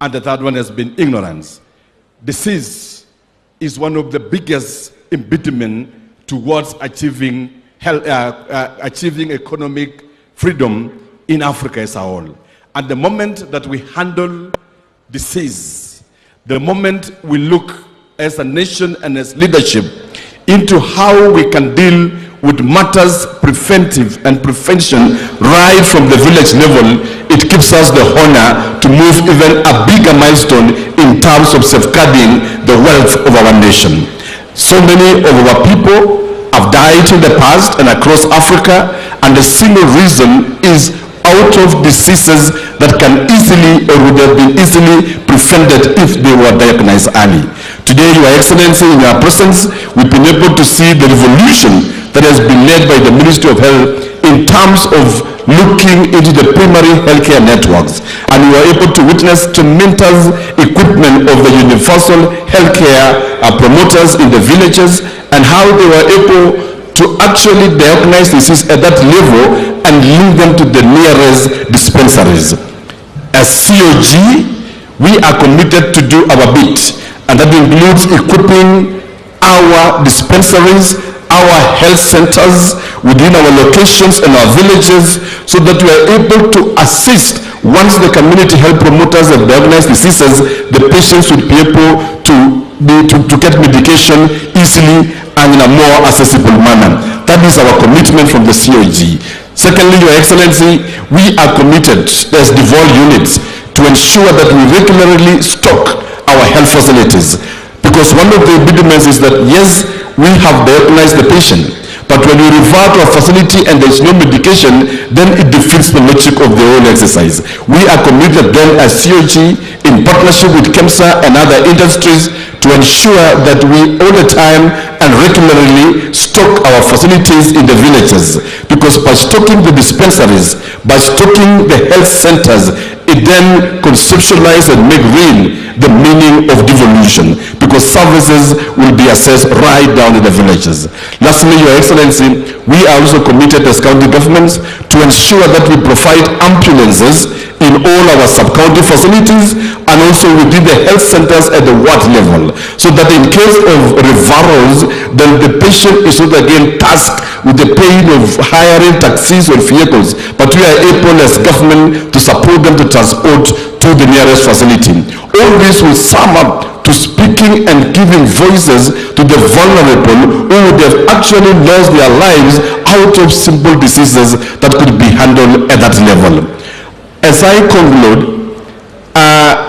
And the third one has been ignorance. Disease is one of the biggest impediment towards achieving economic freedom in Africa as a whole. And the moment that we handle disease, the moment we look as a nation and as leadership into how we can deal with matters preventive and prevention right from the village level, it gives us the honor to move even a bigger milestone in terms of safeguarding the wealth of our nation. So many of our people have died in the past and across Africa, and the single reason is out of diseases that can easily or would have been easily prevented if they were diagnosed early. Today, Your Excellency, in your presence, we've been able to see the revolution that has been led by the Ministry of Health in terms of looking into the primary healthcare networks. And we were able to witness tremendous equipment of the universal healthcare promoters in the villages, and how they were able to actually diagnose disease at that level and link them to the nearest dispensaries. As COG, we are committed to do our bit, and that includes equipping our dispensaries, our health centers within our locations and our villages, so that we are able to assist. Once the community health promoters have diagnosed diseases, the patients will be able to get medication easily and in a more accessible manner. That is our commitment from the COG. Secondly, Your Excellency, we are committed as devolved units to ensure that we regularly stock our health facilities. Because one of the impediments is that, yes, we have diagnosed the patient, but when we refer to a facility and there is no medication, then it defeats the logic of the whole exercise. We are committed then as COG, in partnership with KEMSA and other industries, to ensure that we all the time and regularly stock our facilities in the villages. Because by stocking the dispensaries, by stocking the health centers, it then conceptualize and make real the meaning of devolution, because services will be assessed right down in the villages. Lastly, Your Excellency, we are also committed as county governments to ensure that we provide ambulances in all our sub-county facilities and also within the health centers at the ward level, so that in case of referrals, then the patient is not again tasked with the pain of hiring taxis or vehicles, but we are able as government to support them to transport to the nearest facility. All this will sum up to speaking and giving voices to the vulnerable who would have actually lost their lives out of simple diseases that could be handled at that level. As I conclude,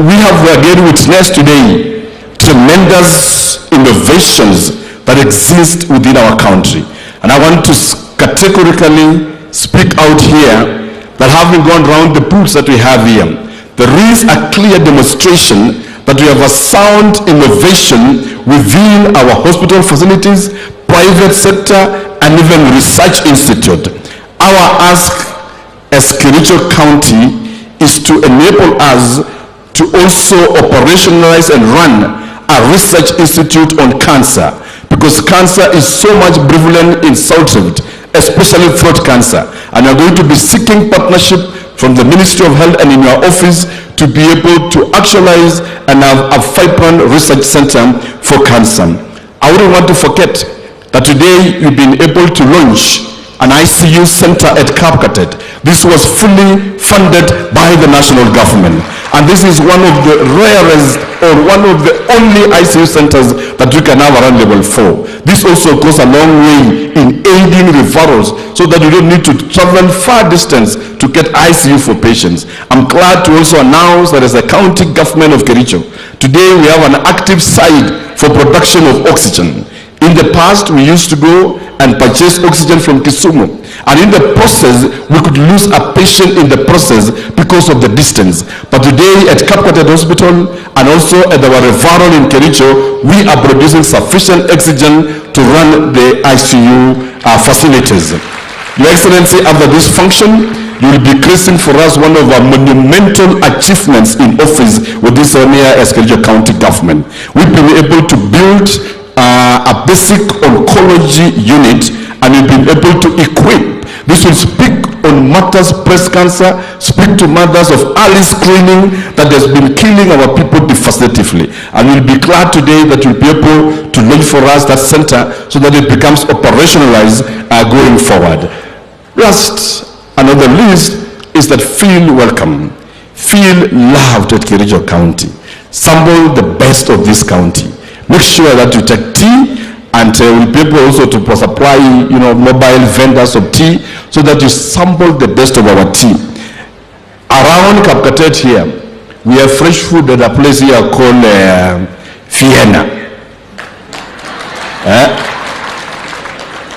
we have again witnessed today tremendous innovations that exist within our country. And I want to categorically speak out here that, having gone around the booths that we have here, there is a clear demonstration that we have a sound innovation within our hospital facilities, private sector, and even research institute. Our ask as Kericho County is to enable us to also operationalize and run a research institute on cancer, because cancer is so much prevalent in South Rift, especially throat cancer. And we are going to be seeking partnership from the Ministry of Health and in your office to be able to actualize and have a vibrant research center for cancer. I wouldn't want to forget that today you've been able to launch an ICU center at Kapkatet. This was fully funded by the national government. And this is one of the rarest or one of the only ICU centers that we can have around level 4. This also goes a long way in aiding referrals, so that you don't need to travel far distance to get ICU for patients. I'm glad to also announce that as a county government of Kericho, today we have an active site for production of oxygen. In the past, we used to go and purchase oxygen from Kisumu, and in the process, we could lose a patient in the process because of the distance. But today at Kapkatet Hospital and also at our referral in Kericho, we are producing sufficient oxygen to run the ICU facilities. Your Excellency, after this function, you will be creating for us one of our monumental achievements in office with this area as Kericho County government. We've been able to build a basic oncology unit, and we've been able to equip. This will speak on on matters breast cancer, speak to mothers of early screening that has been killing our people devastatingly. And we'll be glad today that you'll be able to launch for us that center so that it becomes operationalized going forward. Last and not the least is that feel welcome, feel loved at Kericho County. Sample the best of this county. Make sure that you take tea, and we'll be able also to supply, mobile vendors of tea so that you sample the best of our tea. Around Kapkatet here, we have fresh food at a place here called Vienna.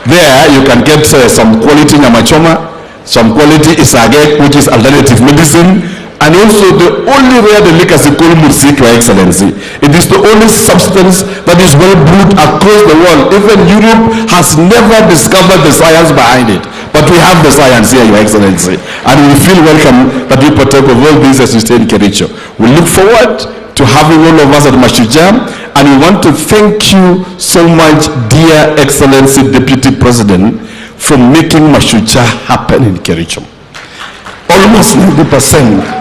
There you can get some quality nyamachoma, some quality isage, which is alternative medicine, and also the only rare delicacy called mursik, Your Excellency. It is the only substance that is well brewed across the world. Even Europe has never discovered the science behind it. But we have the science here, Your Excellency. And we feel welcome that we partake of all these as we stay in Kericho. We look forward to having all of us at Mashuja, and we want to thank you so much, dear Excellency Deputy President, for making Mashuja happen in Kericho. Almost 90%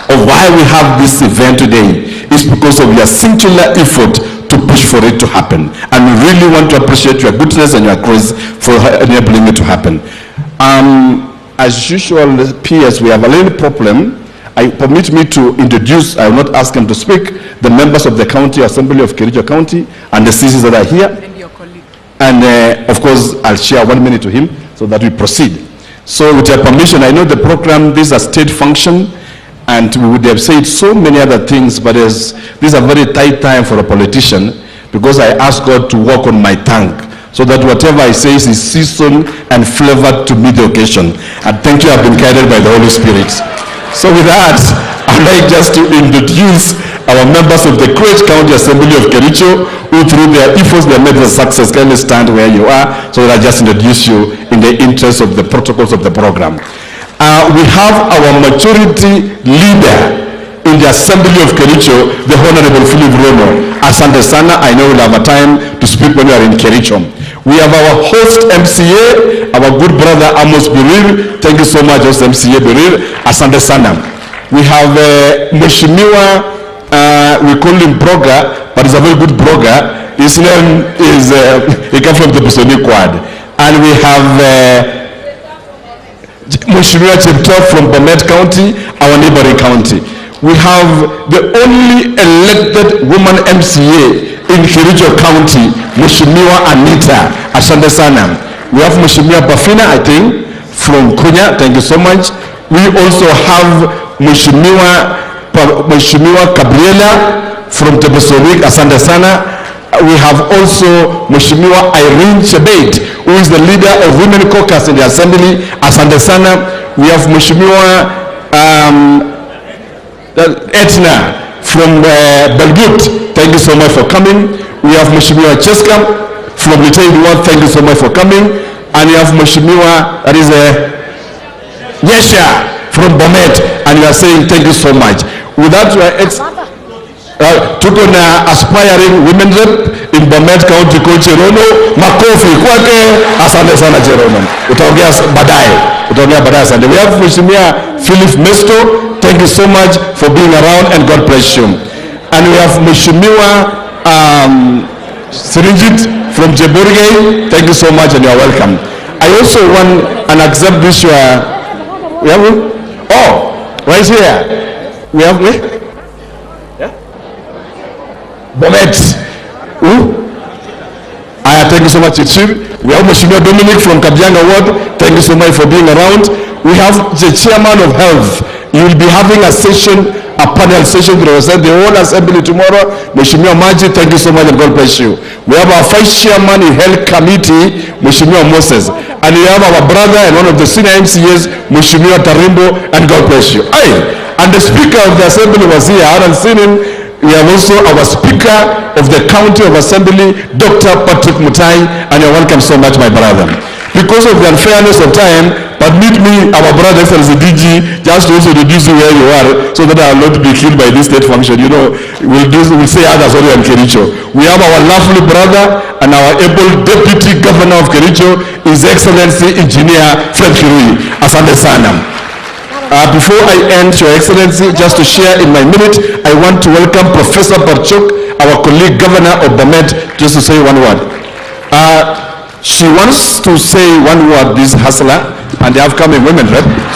of why we have this event today is because of your singular effort to push for it to happen. And we really want to appreciate your goodness and your grace for enabling it to happen. As usual, PS, we have a little problem. Permit me to introduce, I will not ask him to speak, the members of the County Assembly of Kericho County and the CCs that are here. And your colleague. And of course, I'll share 1 minute to him so that we proceed. So with your permission, I know the program, this is a state function, and we would have said so many other things, but this is a very tight time for a politician, because I ask God to work on my tongue so that whatever I say is seasoned and flavored to meet the occasion. And thank you, I've been guided by the Holy Spirit. So with that, I'd like just to introduce our members of the Kericho County Assembly of Kericho, who through their efforts they made the success. Kindly stand where you are so that I just introduce you in the interest of the protocols of the program. We have our majority leader in the Assembly of Kericho, the Honorable Philip Rono. Asante sana, I know we'll have a time to speak when we are in Kericho. We have our host MCA, our good brother Amos Birir. Thank you so much, host MCA Birir. Asante sana. We have Mheshimiwa, we call him blogger, but he's a very good blogger. His name is, he comes from the Busoni Quad. And we have Mheshimiwa Cheptoo from Bomet County, our neighboring county. We have the only elected woman MCA in Kericho County, Mheshimiwa Anita. Asante sana. We have Mheshimiwa Bafina, I think, from Kunya. Thank you so much. We also have Mheshimiwa Gabriela from Tebesorik. Asante sana. We have also Mheshimiwa Irene Chebet, who is the leader of Women Caucus in the Assembly. Asante sana. We have Mheshimiwa Etna from Belgut. Thank you so much for coming. We have Mheshimiwa Cheska from Mutembei. Thank you so much for coming. And we have Mheshimiwa, that is Yesha from Bomet. And we are saying thank you so much. With that, we are tuko na aspiring women rep in Bomet County called Cherono. Makofi kwake. Asante sana Cherono. Utaongea baadaye. Asante. We have Mheshimiwa Philip Mesto. Thank you so much for being around and God bless you. And we have Mheshimiwa Sirinjit from Jeburge. Thank you so much and you are welcome. I also want and accept this. We have right here. We have Bomet. Thank you so much, Chief. We have Mheshimiwa Dominic from Kabianga Ward. Thank you so much for being around. We have the Chairman of Health. You will be having a session, a panel session to represent the whole assembly tomorrow. Mheshimiwa Maji, thank you so much and God bless you. We have our Vice Chairman in Health Committee, Mheshimiwa Moses. And we have our brother and one of the senior MCAs, Mheshimiwa Tarimbo, and God bless you. And the Speaker of the Assembly was here. I haven't seen him. We have also our Speaker of the County of Assembly, Dr. Patrick Mutahi, and you're welcome so much, my brother. Because of the unfairness of time, permit me, our brother Excellency DG, just to also introduce you where you are, so that I will not be killed by this state function. You know, we'll say others only on Kericho. We have our lovely brother and our able Deputy Governor of Kericho, His Excellency Engineer Fred Kirui. Asante sana. Before I end, Your Excellency, just to share in my minute, I want to welcome Professor Barchuk, our colleague Governor of Bomet, just to say one word. She wants to say one word, this hustler, and the upcoming women rep.